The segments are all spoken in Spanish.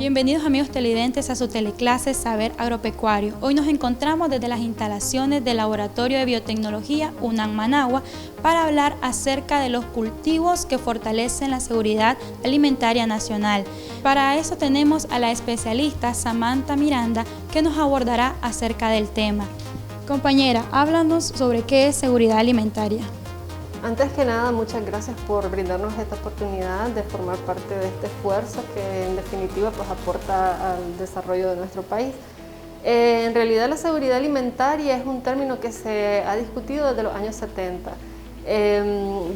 Bienvenidos amigos televidentes a su teleclase Saber Agropecuario. Hoy nos encontramos desde las instalaciones del Laboratorio de Biotecnología UNAM Managua para hablar acerca de los cultivos que fortalecen la seguridad alimentaria nacional. Para eso tenemos a la especialista Samantha Miranda que nos abordará acerca del tema. Compañera, háblanos sobre qué es seguridad alimentaria. Antes que nada, muchas gracias por brindarnos esta oportunidad de formar parte de este esfuerzo que en definitiva pues, aporta al desarrollo de nuestro país. En realidad la seguridad alimentaria es un término que se ha discutido desde los años 70.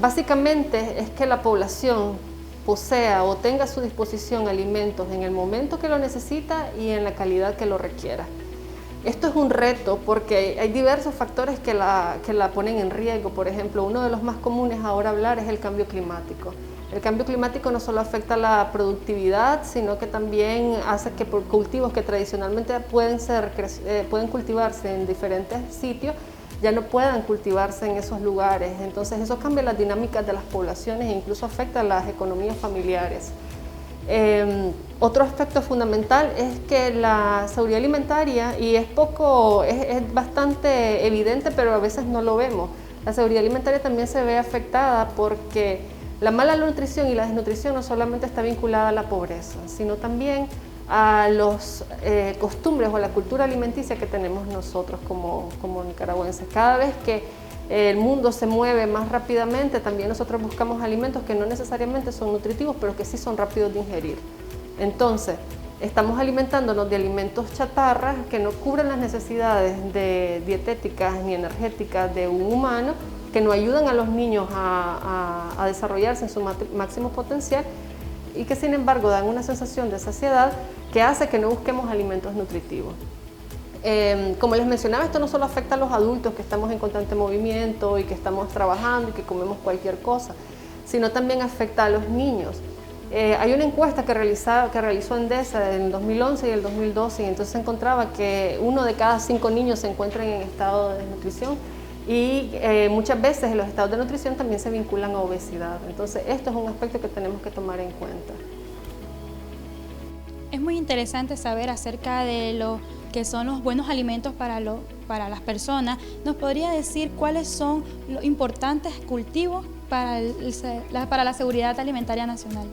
Básicamente es que la población posea o tenga a su disposición alimentos en el momento que lo necesita y en la calidad que lo requiera. Esto es un reto porque hay diversos factores que la ponen en riesgo. Por ejemplo, uno de los más comunes ahora hablar es el cambio climático. El cambio climático no solo afecta la productividad, sino que también hace que por cultivos que tradicionalmente pueden cultivarse en diferentes sitios, ya no puedan cultivarse en esos lugares. Entonces eso cambia las dinámicas de las poblaciones e incluso afecta a las economías familiares. Otro aspecto fundamental es que la seguridad alimentaria, y es bastante evidente, pero a veces no lo vemos, la seguridad alimentaria también se ve afectada porque la mala nutrición y la desnutrición no solamente está vinculada a la pobreza, sino también a los costumbres o a la cultura alimenticia que tenemos nosotros como nicaragüenses. Cada vez que el mundo se mueve más rápidamente, también nosotros buscamos alimentos que no necesariamente son nutritivos, pero que sí son rápidos de ingerir. Entonces, estamos alimentándonos de alimentos chatarras que no cubren las necesidades dietéticas ni energéticas de un humano, que no ayudan a los niños a desarrollarse en su máximo potencial y que sin embargo dan una sensación de saciedad que hace que no busquemos alimentos nutritivos. Como les mencionaba, esto no solo afecta a los adultos que estamos en constante movimiento y que estamos trabajando y que comemos cualquier cosa, sino también afecta a los niños. Hay una encuesta que realizó Endesa en el 2011 y el 2012 y entonces se encontraba que 1 de cada 5 niños se encuentran en estado de desnutrición y muchas veces los estados de nutrición también se vinculan a obesidad. Entonces esto es un aspecto que tenemos que tomar en cuenta. Es muy interesante saber acerca de lo que son los buenos alimentos para las personas. ¿Nos podría decir cuáles son los importantes cultivos para la seguridad alimentaria nacional?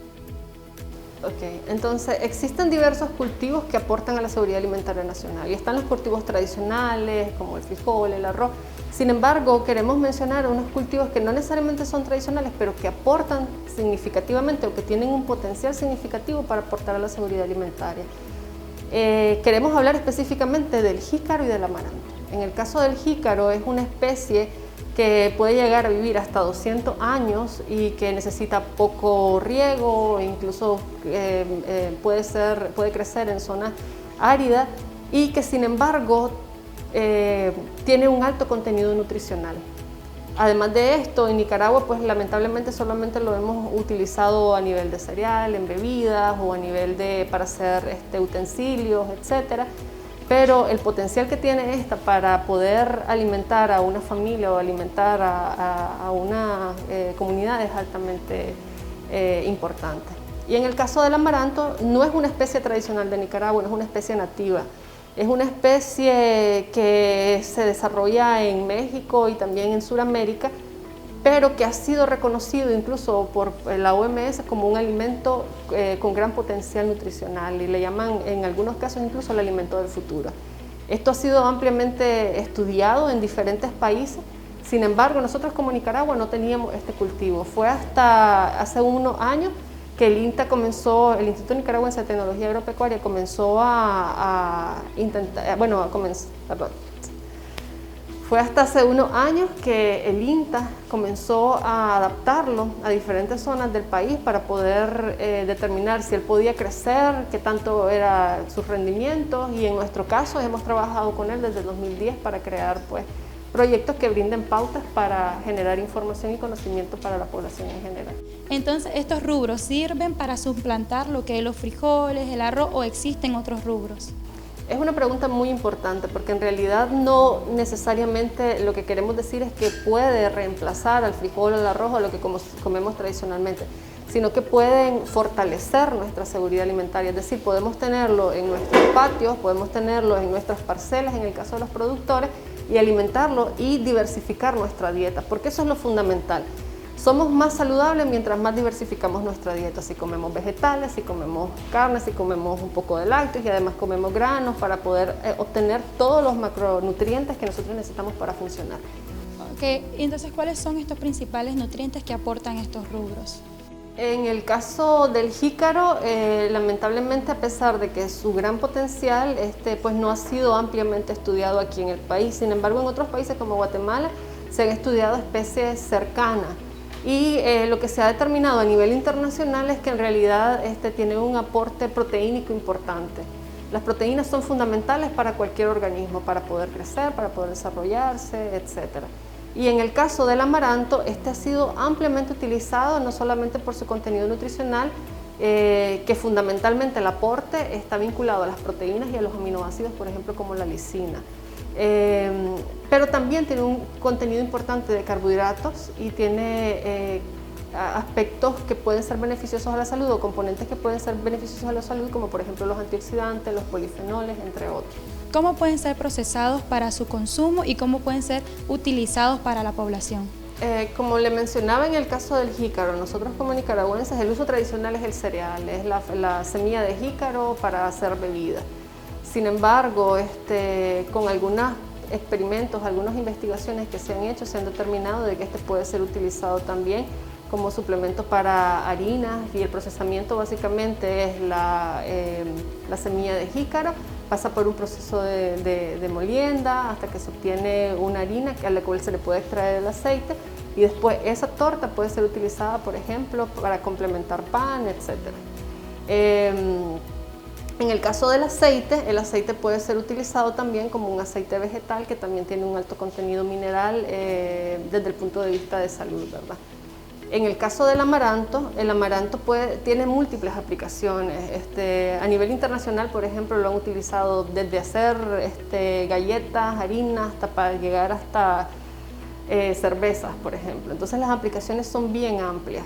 Ok, entonces existen diversos cultivos que aportan a la seguridad alimentaria nacional y están los cultivos tradicionales como el frijol, el arroz. Sin embargo, queremos mencionar unos cultivos que no necesariamente son tradicionales, pero que aportan significativamente o que tienen un potencial significativo para aportar a la seguridad alimentaria. Queremos hablar específicamente del jícaro y del amaranto. En el caso del jícaro es una especie que puede llegar a vivir hasta 200 años y que necesita poco riego, incluso puede crecer en zonas áridas y que sin embargo tiene un alto contenido nutricional. Además de esto, en Nicaragua pues lamentablemente solamente lo hemos utilizado a nivel de cereal, en bebidas o a nivel para hacer utensilios, etc. Pero el potencial que tiene esta para poder alimentar a una familia o alimentar a una comunidad es altamente importante. Y en el caso del amaranto, no es una especie tradicional de Nicaragua, no es una especie nativa. Es una especie que se desarrolla en México y también en Sudamérica, pero que ha sido reconocido incluso por la OMS como un alimento con gran potencial nutricional y le llaman en algunos casos incluso el alimento del futuro. Esto ha sido ampliamente estudiado en diferentes países, sin embargo nosotros como Nicaragua no teníamos este cultivo. Fue hasta hace unos años que el Instituto Nicaragüense de Tecnología Agropecuaria Fue hasta hace unos años que el INTA comenzó a adaptarlo a diferentes zonas del país para poder determinar si él podía crecer, qué tanto era sus rendimientos y en nuestro caso hemos trabajado con él desde el 2010 para crear proyectos que brinden pautas para generar información y conocimiento para la población en general. Entonces, ¿estos rubros sirven para suplantar lo que es los frijoles, el arroz o existen otros rubros? Es una pregunta muy importante porque en realidad no necesariamente lo que queremos decir es que puede reemplazar al frijol o al arroz o lo que comemos tradicionalmente, sino que pueden fortalecer nuestra seguridad alimentaria. Es decir, podemos tenerlo en nuestros patios, podemos tenerlo en nuestras parcelas, en el caso de los productores, y alimentarlo y diversificar nuestra dieta, porque eso es lo fundamental. Somos más saludables mientras más diversificamos nuestra dieta, si comemos vegetales, si comemos carne, si comemos un poco de lácteos y además comemos granos para poder obtener todos los macronutrientes que nosotros necesitamos para funcionar. Ok, entonces, ¿cuáles son estos principales nutrientes que aportan estos rubros? En el caso del jícaro, lamentablemente, a pesar de que su gran potencial pues no ha sido ampliamente estudiado aquí en el país. Sin embargo, en otros países como Guatemala se han estudiado especies cercanas. Y lo que se ha determinado a nivel internacional es que en realidad tiene un aporte proteínico importante. Las proteínas son fundamentales para cualquier organismo, para poder crecer, para poder desarrollarse, etc. Y en el caso del amaranto, ha sido ampliamente utilizado no solamente por su contenido nutricional, que fundamentalmente el aporte está vinculado a las proteínas y a los aminoácidos, por ejemplo, como la lisina. Pero también tiene un contenido importante de carbohidratos y tiene aspectos que pueden ser beneficiosos a la salud o componentes que pueden ser beneficiosos a la salud, como por ejemplo los antioxidantes, los polifenoles, entre otros. ¿Cómo pueden ser procesados para su consumo y cómo pueden ser utilizados para la población? Como le mencionaba en el caso del jícaro, nosotros como nicaragüenses el uso tradicional es el cereal, es la semilla de jícaro para hacer bebida. Sin embargo, con algunos experimentos, algunas investigaciones que se han hecho, se han determinado de que puede ser utilizado también como suplemento para harinas, y el procesamiento básicamente es la semilla de jícaro, pasa por un proceso de molienda hasta que se obtiene una harina a la cual se le puede extraer el aceite, y después esa torta puede ser utilizada, por ejemplo, para complementar pan, etc. En el caso del aceite, el aceite puede ser utilizado también como un aceite vegetal que también tiene un alto contenido mineral desde el punto de vista de salud, ¿verdad? En el caso del amaranto, el amaranto tiene múltiples aplicaciones. A nivel internacional, por ejemplo, lo han utilizado desde hacer galletas, harinas, hasta para llegar hasta cervezas, por ejemplo. Entonces las aplicaciones son bien amplias.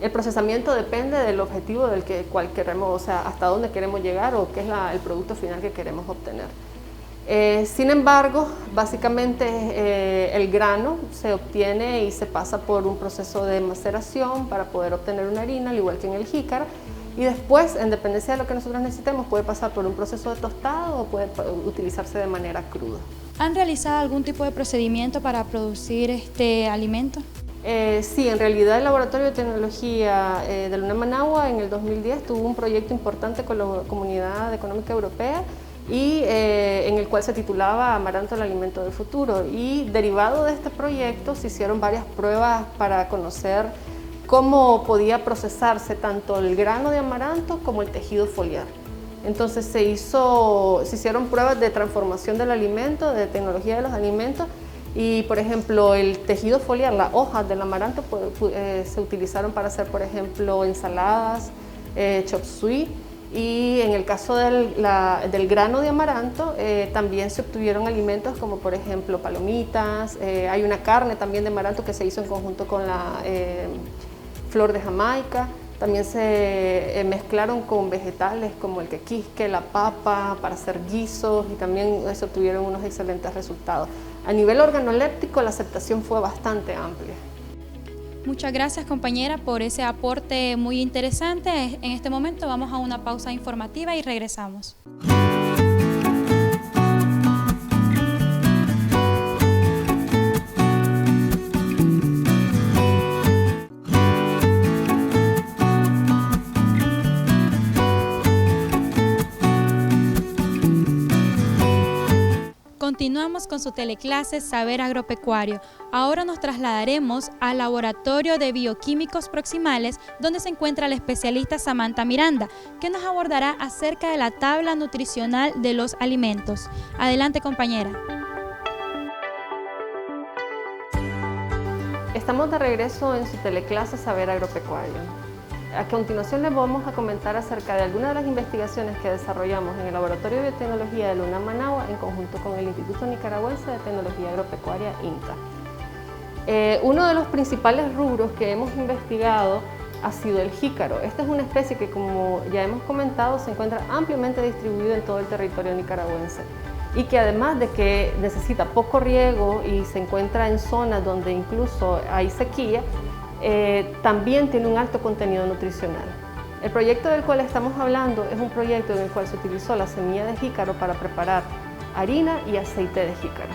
El procesamiento depende del objetivo cual queremos, o sea, hasta dónde queremos llegar o qué es el producto final que queremos obtener. Sin embargo, básicamente el grano se obtiene y se pasa por un proceso de maceración para poder obtener una harina, al igual que en el jícaro, y después, en dependencia de lo que nosotros necesitemos, puede pasar por un proceso de tostado o puede utilizarse de manera cruda. ¿Han realizado algún tipo de procedimiento para producir este alimento? Sí, en realidad el Laboratorio de Tecnología de la UNAM Managua en el 2010 tuvo un proyecto importante con la Comunidad Económica Europea y en el cual se titulaba Amaranto, el alimento del futuro, y derivado de este proyecto se hicieron varias pruebas para conocer cómo podía procesarse tanto el grano de amaranto como el tejido foliar. Entonces se hicieron pruebas de transformación del alimento, de tecnología de los alimentos, y por ejemplo el tejido foliar, las hojas del amaranto se utilizaron para hacer, por ejemplo, ensaladas, chop suey. Y en el caso del grano de amaranto también se obtuvieron alimentos como por ejemplo palomitas, hay una carne también de amaranto que se hizo en conjunto con la flor de Jamaica, también se mezclaron con vegetales como el quequisque, la papa para hacer guisos, y también se obtuvieron unos excelentes resultados. A nivel organoléptico la aceptación fue bastante amplia. Muchas gracias, compañera, por ese aporte muy interesante. En este momento vamos a una pausa informativa y regresamos. Continuamos con su teleclase Saber Agropecuario. Ahora nos trasladaremos al Laboratorio de Bioquímicos Proximales, donde se encuentra la especialista Samantha Miranda, que nos abordará acerca de la tabla nutricional de los alimentos. Adelante, compañera. Estamos de regreso en su teleclase Saber Agropecuario. A continuación les vamos a comentar acerca de algunas de las investigaciones que desarrollamos en el Laboratorio de Biotecnología de la UNAM Managua en conjunto con el Instituto Nicaragüense de Tecnología Agropecuaria, INTA. Uno de los principales rubros que hemos investigado ha sido el jícaro. Esta es una especie que, como ya hemos comentado, se encuentra ampliamente distribuida en todo el territorio nicaragüense y que además de que necesita poco riego y se encuentra en zonas donde incluso hay sequía, también tiene un alto contenido nutricional. El proyecto del cual estamos hablando es un proyecto en el cual se utilizó la semilla de jícaro para preparar harina y aceite de jícaro.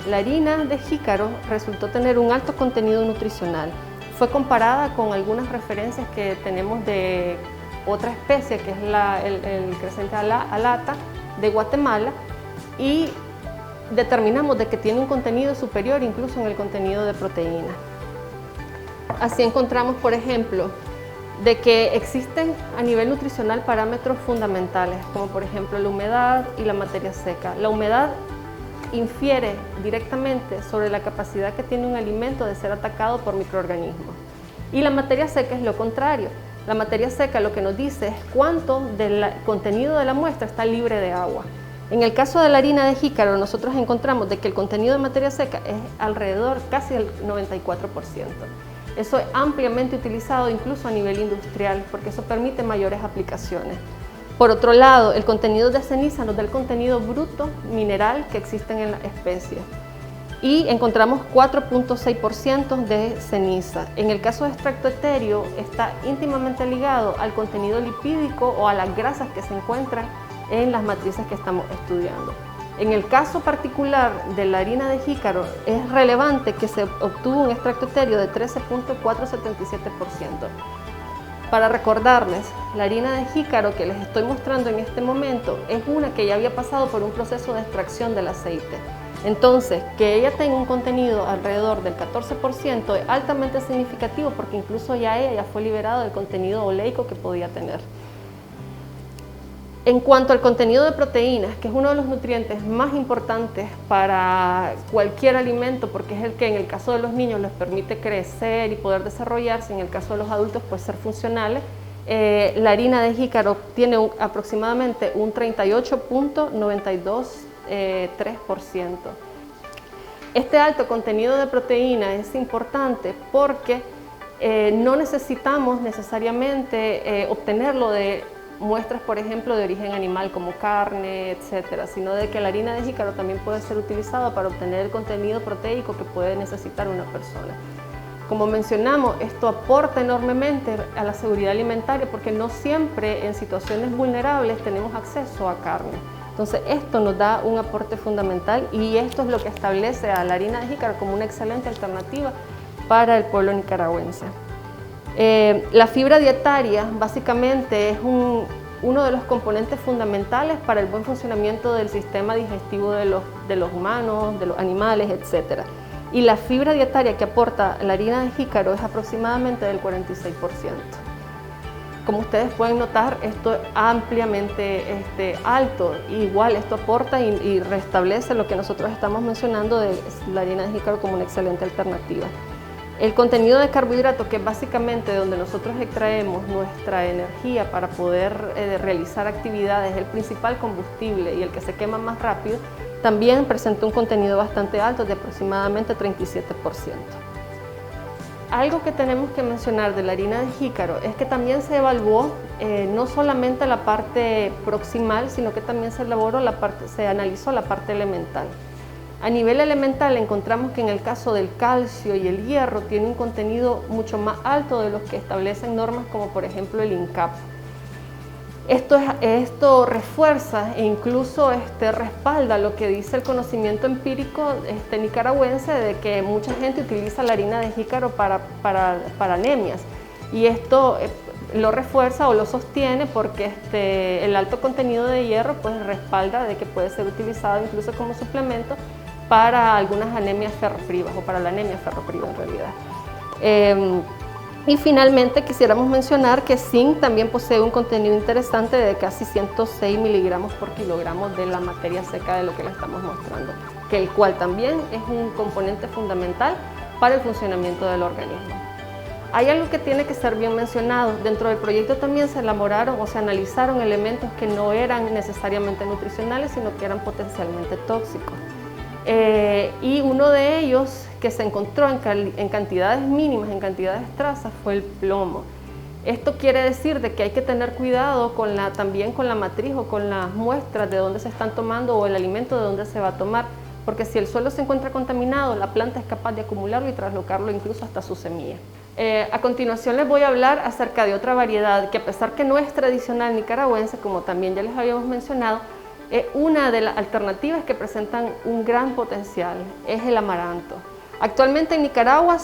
La harina de jícaro resultó tener un alto contenido nutricional. Fue comparada con algunas referencias que tenemos de otra especie, que es el crescente alata de Guatemala, y determinamos de que tiene un contenido superior incluso en el contenido de proteína. Así encontramos, por ejemplo, de que existen a nivel nutricional parámetros fundamentales, como por ejemplo la humedad y la materia seca. La humedad infiere directamente sobre la capacidad que tiene un alimento de ser atacado por microorganismos. Y la materia seca es lo contrario. La materia seca lo que nos dice es cuánto del contenido de la muestra está libre de agua. En el caso de la harina de jícaro, nosotros encontramos de que el contenido de materia seca es alrededor casi del 94%. Eso es ampliamente utilizado incluso a nivel industrial, porque eso permite mayores aplicaciones. Por otro lado, el contenido de ceniza nos da el contenido bruto mineral que existen en la especie. Y encontramos 4.6% de ceniza. En el caso de extracto etéreo, está íntimamente ligado al contenido lipídico o a las grasas que se encuentran en las matrices que estamos estudiando. En el caso particular de la harina de jícaro, es relevante que se obtuvo un extracto etéreo de 13.477%. Para recordarles, la harina de jícaro que les estoy mostrando en este momento es una que ya había pasado por un proceso de extracción del aceite. Entonces, que ella tenga un contenido alrededor del 14% es altamente significativo porque incluso ella ya fue liberado del contenido oleico que podía tener. En cuanto al contenido de proteínas, que es uno de los nutrientes más importantes para cualquier alimento, porque es el que en el caso de los niños les permite crecer y poder desarrollarse, en el caso de los adultos pues ser funcionales, la harina de jícaro tiene aproximadamente un 38.923%. Este alto contenido de proteína es importante porque no necesitamos necesariamente obtenerlo de muestras, por ejemplo, de origen animal como carne, etcétera, sino de que la harina de jícaro también puede ser utilizada para obtener el contenido proteico que puede necesitar una persona. Como mencionamos, esto aporta enormemente a la seguridad alimentaria porque no siempre en situaciones vulnerables tenemos acceso a carne. Entonces esto nos da un aporte fundamental y esto es lo que establece a la harina de jícaro como una excelente alternativa para el pueblo nicaragüense. La fibra dietaria básicamente es uno de los componentes fundamentales para el buen funcionamiento del sistema digestivo de los humanos, de los animales, etc. Y la fibra dietaria que aporta la harina de jícaro es aproximadamente del 46%. Como ustedes pueden notar, esto es ampliamente alto. Igual esto aporta y restablece lo que nosotros estamos mencionando de la harina de jícaro como una excelente alternativa. El contenido de carbohidratos, que es básicamente donde nosotros extraemos nuestra energía para poder realizar actividades, es el principal combustible y el que se quema más rápido, también presenta un contenido bastante alto de aproximadamente 37%. Algo que tenemos que mencionar de la harina de jícaro es que también se evaluó no solamente la parte proximal, sino que también se analizó la parte elemental. A nivel elemental encontramos que en el caso del calcio y el hierro tiene un contenido mucho más alto de los que establecen normas como por ejemplo el INCAP. Esto refuerza e incluso respalda lo que dice el conocimiento empírico nicaragüense de que mucha gente utiliza la harina de jícaro para anemias, y esto lo refuerza o lo sostiene porque el alto contenido de hierro pues respalda de que puede ser utilizado incluso como suplemento para algunas anemias ferroprivas o para la anemia ferropriva en realidad. Y finalmente quisiéramos mencionar que zinc también posee un contenido interesante de casi 106 miligramos por kilogramo de la materia seca de lo que le estamos mostrando, que el cual también es un componente fundamental para el funcionamiento del organismo. Hay algo que tiene que ser bien mencionado. Dentro del proyecto también se elaboraron o se analizaron elementos que no eran necesariamente nutricionales, sino que eran potencialmente tóxicos. Y uno de ellos que se encontró en cantidades mínimas, en cantidades trazas, fue el plomo. Esto quiere decir de que hay que tener cuidado también con la matriz o con las muestras de dónde se están tomando o el alimento de dónde se va a tomar, porque si el suelo se encuentra contaminado, la planta es capaz de acumularlo y traslocarlo incluso hasta su semilla. A continuación les voy a hablar acerca de otra variedad que, a pesar que no es tradicional nicaragüense, como también ya les habíamos mencionado, es una de las alternativas que presentan un gran potencial, es el amaranto. Actualmente en Nicaragua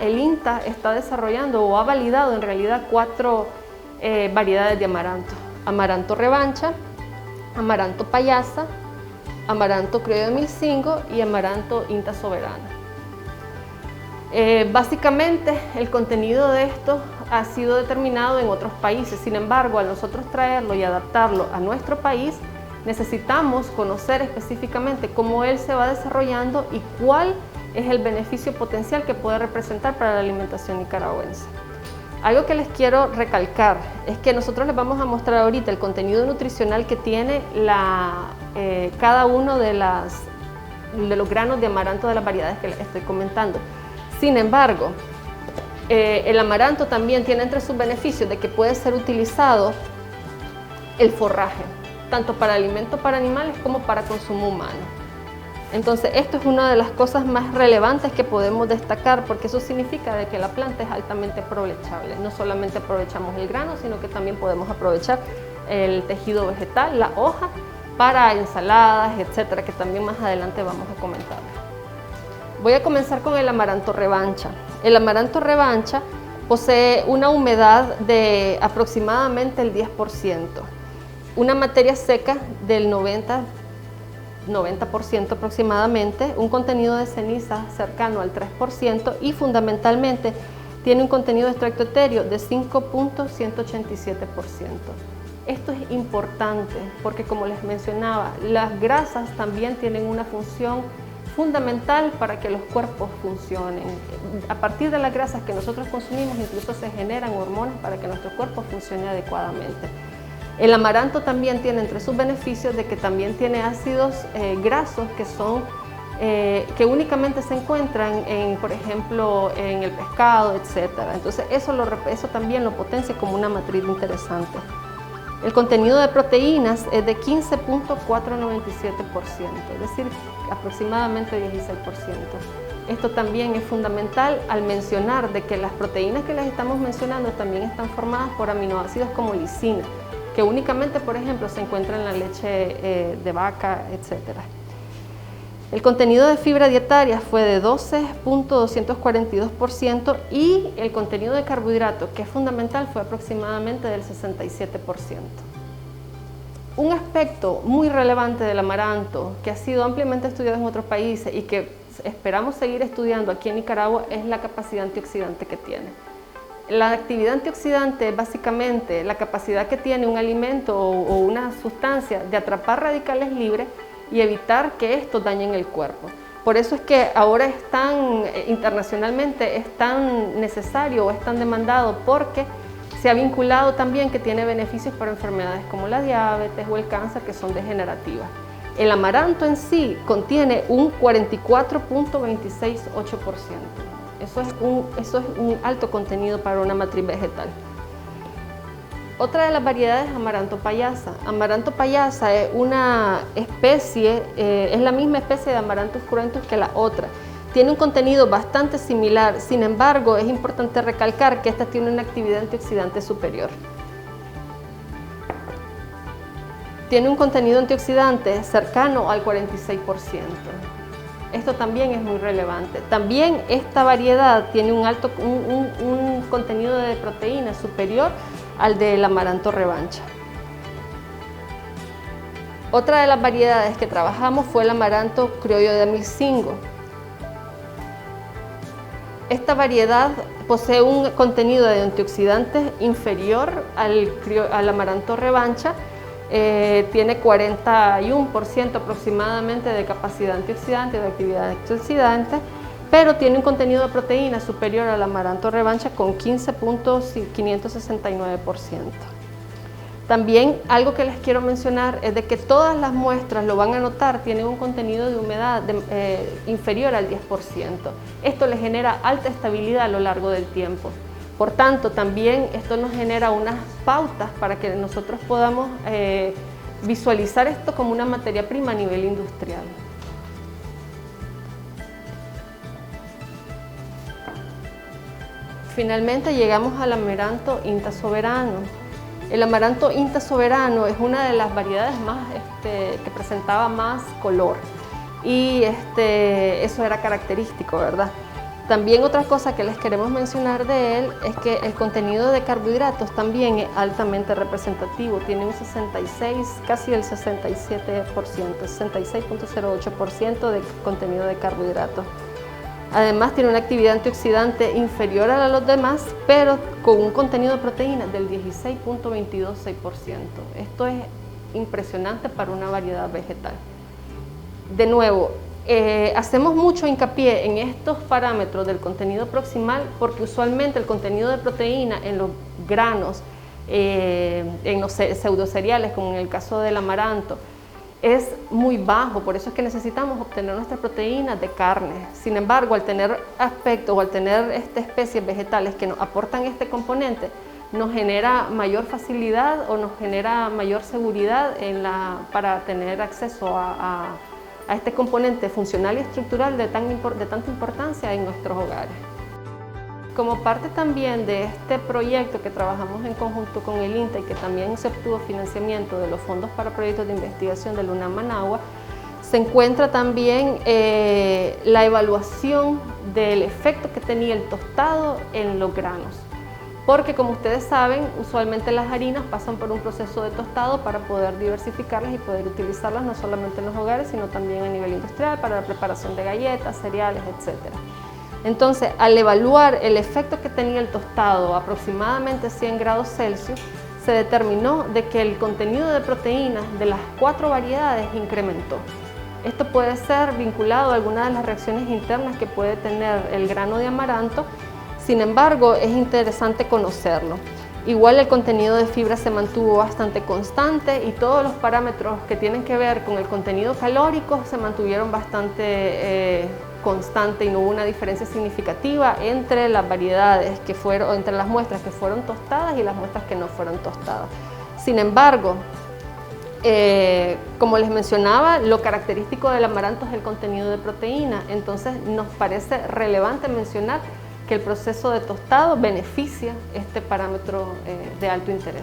el INTA está desarrollando o ha validado en realidad 4 variedades de amaranto. Amaranto revancha, amaranto payasa, amaranto criollo de Milcingo y amaranto INTA soberana. Básicamente el contenido de esto ha sido determinado en otros países, sin embargo, al nosotros traerlo y adaptarlo a nuestro país, necesitamos conocer específicamente cómo él se va desarrollando y cuál es el beneficio potencial que puede representar para la alimentación nicaragüense. Algo que les quiero recalcar es que nosotros les vamos a mostrar ahorita el contenido nutricional que tiene cada uno de los granos de amaranto de las variedades que les estoy comentando. Sin embargo, el amaranto también tiene entre sus beneficios de que puede ser utilizado el forraje, tanto para alimento para animales como para consumo humano. Entonces, esto es una de las cosas más relevantes que podemos destacar, porque eso significa de que la planta es altamente aprovechable. No solamente aprovechamos el grano, sino que también podemos aprovechar el tejido vegetal, la hoja, para ensaladas, etcétera, que también más adelante vamos a comentar. Voy a comenzar con el amaranto revancha. El amaranto revancha posee una humedad de aproximadamente el 10%, una materia seca del 90% aproximadamente, un contenido de ceniza cercano al 3% y fundamentalmente tiene un contenido de extracto etéreo de 5.187%. Esto es importante porque, como les mencionaba, las grasas también tienen una función fundamental para que los cuerpos funcionen. A partir de las grasas que nosotros consumimos incluso se generan hormonas para que nuestro cuerpo funcione adecuadamente. El amaranto también tiene entre sus beneficios de que también tiene ácidos grasos que únicamente se encuentran por ejemplo, en el pescado, etc. Entonces eso también lo potencia como una matriz interesante. El contenido de proteínas es de 15.497%, es decir, aproximadamente 16%. Esto también es fundamental al mencionar de que las proteínas que les estamos mencionando también están formadas por aminoácidos como lisina, que únicamente, por ejemplo, se encuentra en la leche de vaca, etc. El contenido de fibra dietaria fue de 12.242% y el contenido de carbohidratos, que es fundamental, fue aproximadamente del 67%. Un aspecto muy relevante del amaranto, que ha sido ampliamente estudiado en otros países y que esperamos seguir estudiando aquí en Nicaragua, es la capacidad antioxidante que tiene. La actividad antioxidante es básicamente la capacidad que tiene un alimento o una sustancia de atrapar radicales libres y evitar que estos dañen el cuerpo. Por eso es que ahora internacionalmente es tan necesario o es tan demandado, porque se ha vinculado también que tiene beneficios para enfermedades como la diabetes o el cáncer, que son degenerativas. El amaranto en sí contiene un 44.268%. Eso es un alto contenido para una matriz vegetal. Otra de las variedades es amaranto payasa. Amaranto payasa es una especie, es la misma especie de Amaranthus cruentus que la otra. Tiene un contenido bastante similar, sin embargo, es importante recalcar que esta tiene una actividad antioxidante superior. Tiene un contenido antioxidante cercano al 46%. Esto también es muy relevante. También esta variedad tiene un contenido de proteína superior al del amaranto revancha. Otra de las variedades que trabajamos fue el amaranto criollo de Milcingo. Esta variedad posee un contenido de antioxidantes inferior al amaranto revancha. Tiene 41% aproximadamente de capacidad antioxidante, de actividad antioxidante, pero tiene un contenido de proteína superior al amaranto revancha con 15.569%. También algo que les quiero mencionar es de que todas las muestras, lo van a notar, tienen un contenido de humedad inferior al 10%. Esto le genera alta estabilidad a lo largo del tiempo. Por tanto, también esto nos genera unas pautas para que nosotros podamos visualizar esto como una materia prima a nivel industrial. Finalmente llegamos al amaranto INTA Soberano. El amaranto INTA Soberano es una de las variedades más, que presentaba más color y eso era característico, ¿verdad? También otra cosa que les queremos mencionar de él es que el contenido de carbohidratos también es altamente representativo, tiene un 66, casi el 67%, 66.08% de contenido de carbohidratos. Además tiene una actividad antioxidante inferior a la de los demás, pero con un contenido de proteína del 16.226%. Esto es impresionante para una variedad vegetal. De nuevo, hacemos mucho hincapié en estos parámetros del contenido proximal porque usualmente el contenido de proteína en los granos, en los pseudocereales, como en el caso del amaranto, es muy bajo, por eso es que necesitamos obtener nuestras proteínas de carne. Sin embargo, al tener aspectos o al tener especies vegetales que nos aportan este componente, nos genera mayor facilidad o nos genera mayor seguridad para tener acceso a este componente funcional y estructural de tanta importancia en nuestros hogares. Como parte también de este proyecto que trabajamos en conjunto con el INTA y que también se obtuvo financiamiento de los fondos para proyectos de investigación de la UNAM Managua, se encuentra también la evaluación del efecto que tenía el tostado en los granos. Porque como ustedes saben, usualmente las harinas pasan por un proceso de tostado para poder diversificarlas y poder utilizarlas no solamente en los hogares, sino también a nivel industrial para la preparación de galletas, cereales, etc. Entonces, al evaluar el efecto que tenía el tostado a aproximadamente 100 grados Celsius, se determinó de que el contenido de proteínas de las 4 variedades incrementó. Esto puede ser vinculado a alguna de las reacciones internas que puede tener el grano de amaranto, sin embargo, es interesante conocerlo. Igual el contenido de fibra se mantuvo bastante constante y todos los parámetros que tienen que ver con el contenido calórico se mantuvieron bastante constante y no hubo una diferencia significativa entre las variedades que fueron, entre las muestras que fueron tostadas y las muestras que no fueron tostadas. Sin embargo, como les mencionaba, lo característico del amaranto es el contenido de proteína, entonces nos parece relevante mencionar que el proceso de tostado beneficia este parámetro de alto interés.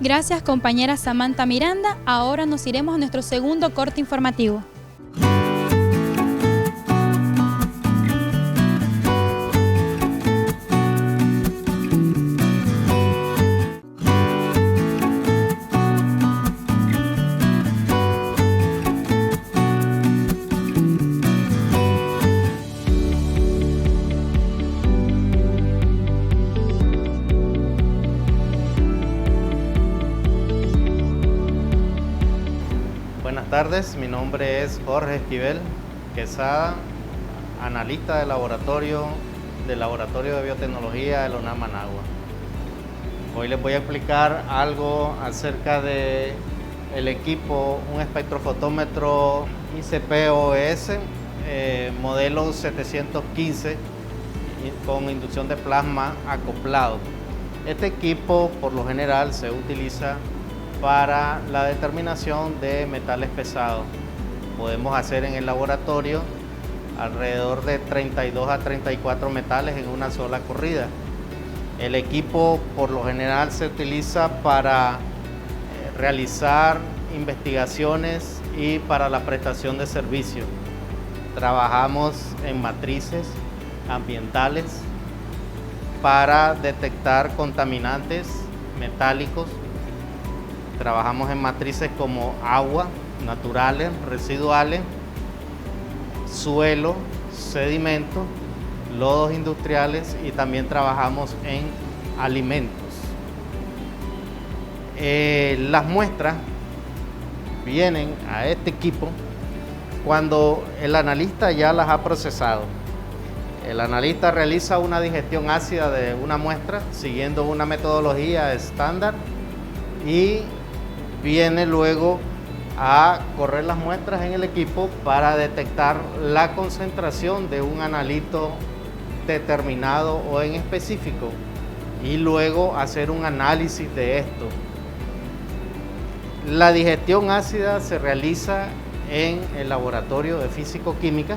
Gracias, compañera Samantha Miranda. Ahora nos iremos a nuestro segundo corte informativo. Buenas tardes, mi nombre es Jorge Esquivel Quesada, analista del laboratorio de biotecnología de la UNAM Managua. Hoy les voy a explicar algo acerca de el equipo, un espectrofotómetro ICP-OES modelo 715 con inducción de plasma acoplado. Este equipo por lo general se utiliza para la determinación de metales pesados. Podemos hacer en el laboratorio alrededor de 32 a 34 metales en una sola corrida. El equipo por lo general se utiliza para realizar investigaciones y para la prestación de servicios. Trabajamos en matrices ambientales para detectar contaminantes metálicos. Trabajamos en matrices como agua, naturales, residuales, suelo, sedimentos, lodos industriales y también trabajamos en alimentos. las muestras vienen a este equipo cuando el analista ya las ha procesado. El analista realiza una digestión ácida de una muestra siguiendo una metodología estándar y viene luego a correr las muestras en el equipo para detectar la concentración de un analito determinado o en específico y luego hacer un análisis de esto. La digestión ácida se realiza en el laboratorio de físico-química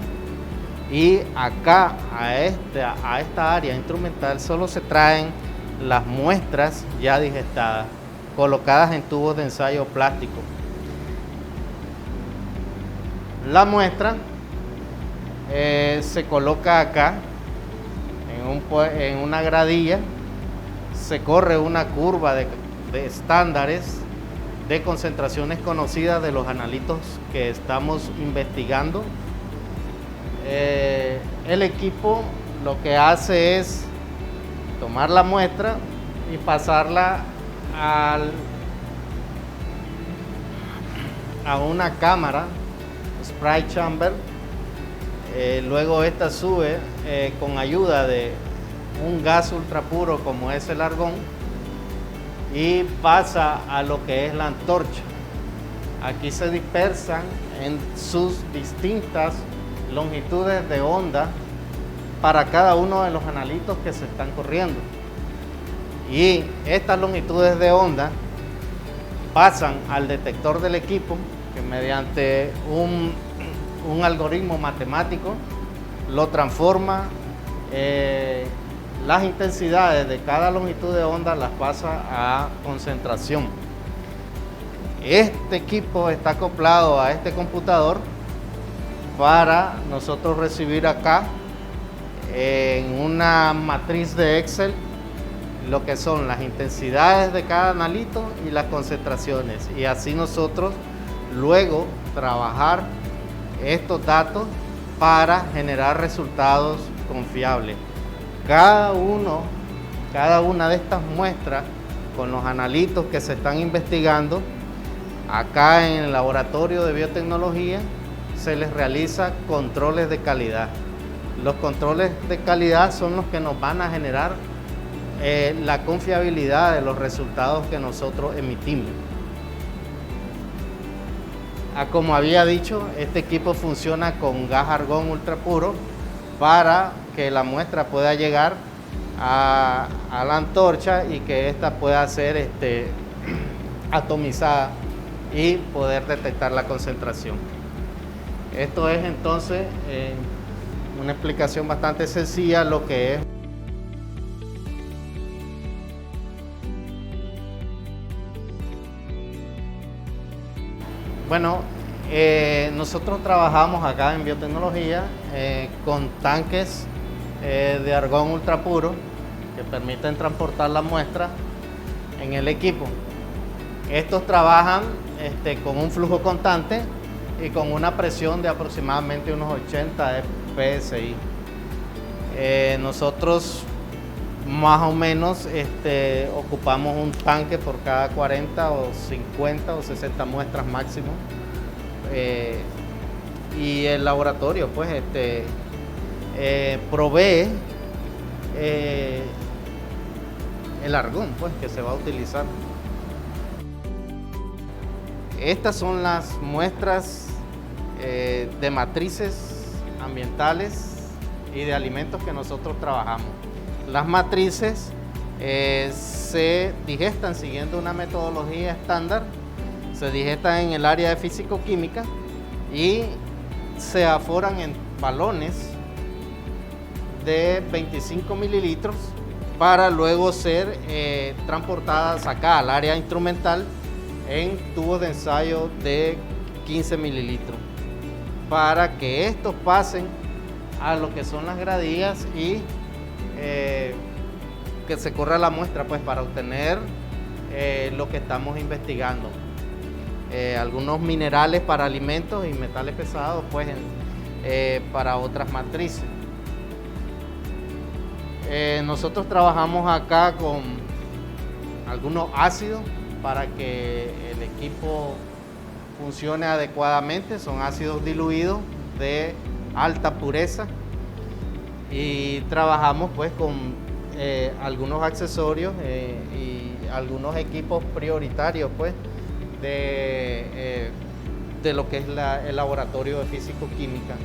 y acá a esta área instrumental solo se traen las muestras ya digestadas, colocadas en tubos de ensayo plástico. La muestra se coloca acá en una gradilla, se corre una curva de estándares de concentraciones conocidas de los analitos que estamos investigando. El equipo lo que hace es tomar la muestra y pasarla a una cámara, spray chamber. Luego esta sube con ayuda de un gas ultrapuro como es el argón y pasa a lo que es la antorcha. Aquí se dispersan en sus distintas longitudes de onda para cada uno de los analitos que se están corriendo. Y estas longitudes de onda pasan al detector del equipo que mediante un algoritmo matemático lo transforma, las intensidades de cada longitud de onda las pasa a concentración. Este equipo está acoplado a este computador para nosotros recibir acá en una matriz de Excel lo que son las intensidades de cada analito y las concentraciones, y así nosotros luego trabajar estos datos para generar resultados confiables. Cada una de estas muestras con los analitos que se están investigando acá en el laboratorio de biotecnología se les realiza controles de calidad. Los controles de calidad son los que nos van a generar la confiabilidad de los resultados que nosotros emitimos. Como había dicho, este equipo funciona con gas argón ultrapuro para que la muestra pueda llegar a la antorcha y que ésta pueda ser atomizada y poder detectar la concentración. Esto es entonces una explicación bastante sencilla lo que es. Bueno, nosotros trabajamos acá en biotecnología con tanques de argón ultrapuro que permiten transportar la muestra en el equipo. Estos trabajan con un flujo constante y con una presión de aproximadamente unos 80 psi. Nosotros más o menos ocupamos un tanque por cada 40 o 50 o 60 muestras máximo. Y el laboratorio pues provee el argón pues que se va a utilizar. Estas son las muestras de matrices ambientales y de alimentos que nosotros trabajamos. Las matrices se digestan siguiendo una metodología estándar, se digestan en el área de físico-química y se aforan en balones de 25 mililitros para luego ser transportadas acá al área instrumental en tubos de ensayo de 15 mililitros para que estos pasen a lo que son las gradillas y que se corra la muestra pues para obtener lo que estamos investigando. Algunos minerales para alimentos y metales pesados pues para otras matrices. Nosotros trabajamos acá con algunos ácidos para que el equipo funcione adecuadamente. Son ácidos diluidos de alta pureza y trabajamos pues con algunos accesorios y algunos equipos prioritarios pues de lo que es el laboratorio de físico-química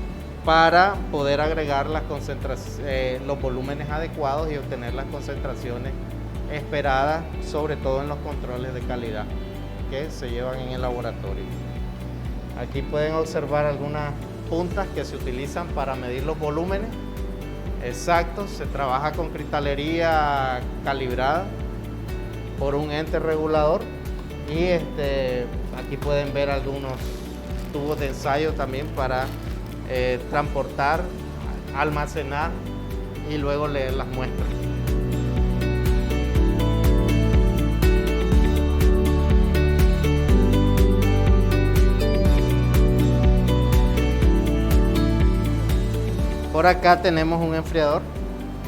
para poder agregar las los volúmenes adecuados y obtener las concentraciones esperadas, sobre todo en los controles de calidad que se llevan en el laboratorio. Aquí pueden observar algunas puntas que se utilizan para medir los volúmenes exactos. Se trabaja con cristalería calibrada por un ente regulador y aquí pueden ver algunos tubos de ensayo también para transportar, almacenar y luego leer las muestras. Por acá tenemos un enfriador.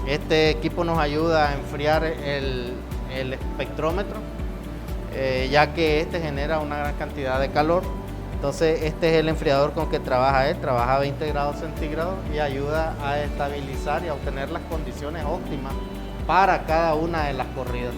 Este equipo nos ayuda a enfriar el espectrómetro, ya que genera una gran cantidad de calor. Entonces este es el enfriador con que trabaja él, trabaja a 20 grados centígrados y ayuda a estabilizar y a obtener las condiciones óptimas para cada una de las corridas.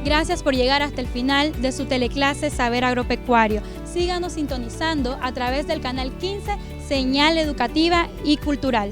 Gracias por llegar hasta el final de su teleclase Saber Agropecuario. Síganos sintonizando a través del canal 15, Señal Educativa y Cultural.